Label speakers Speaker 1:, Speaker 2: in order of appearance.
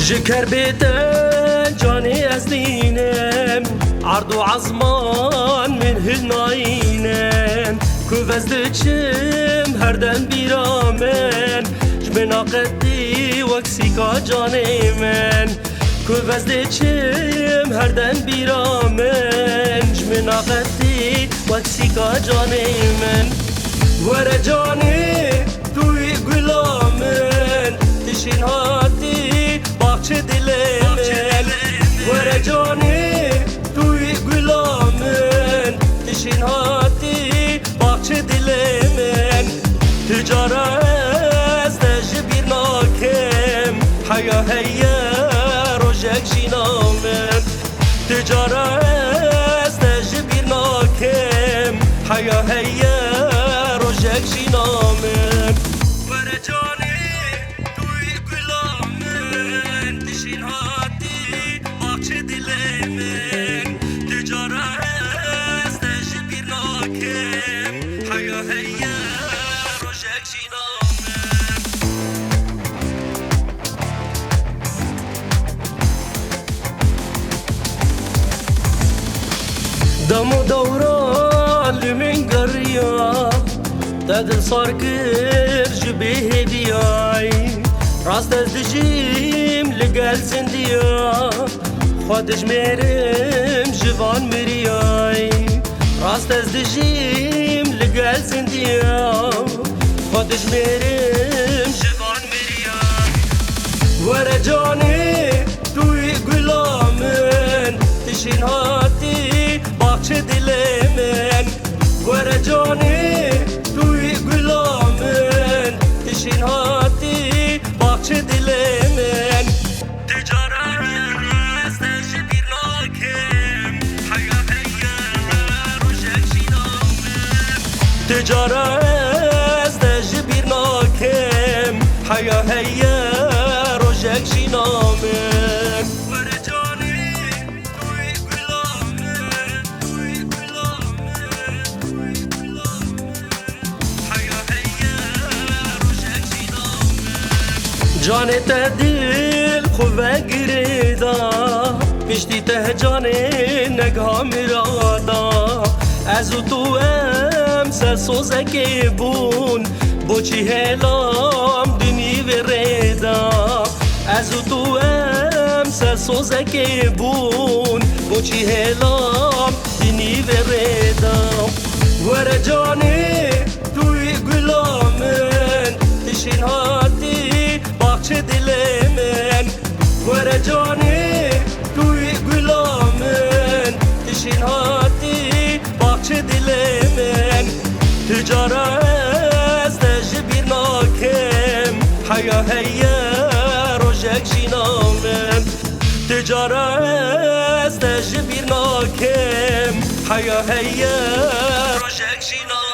Speaker 1: جكر بيتن جاني أزلينم عرض وعزمان من هالناينم كوفز دچم هردن بيرامن جمنا قدي وكسيكا جاني من كوفز دچم هردن بيرامن جمنا قدي وكسيكا جاني من ورا جاني توي غلامن تشين هاتي باخچه دلمن ورا جاني توی گلامن تشین هاتی باخچه دلمن تجاره از دجبیر ناکم حیا هیا روژک جینامن تجاره از دجبیر ناکم حیا هیا روژک جینامن ورا جانی توی گلامن تشین هاتی باخچه دلمن تجاره از دجبیر ناکم حیا هیا روژک جینامن دم دوران لمن قرية تدل صار كرج به بياي راس تزدجيم لقال زنديا خودش مرم جوان مرياي راس تزدجيم لقال زنديا خودش مرم جوان مرياي ورا جاني توي غلامن تشين هاتي باخچه دلمن ورا جاني توی غلامن تشین هاتی باخچه دلمن تجاره از دجبیر ناکم حیا هیا روژک جینامن تجاره از دجبیر ناکم حیا هیا روژک جینامن ورا جانی توی غلامن توی غلامن توی غلامن حیا هیا روژک جینامن جانت دل خواه گریدا پشتی ته جان نگاه مرادا از او تو ام سوزک بون بوچی هلام دنی وردا از او تو ام سوزک بون بوچی هلام دنی وردا ورا جانی توی غلامن تشین هاتی باخچه دلمن ورا جانی توی غلامن تشین هاتی باخچه دلمن تجاره از دجبیر ناکم حیا هیا روژک جینامن تجاره از دجبیر ناکم حیا هیا روژک جینامن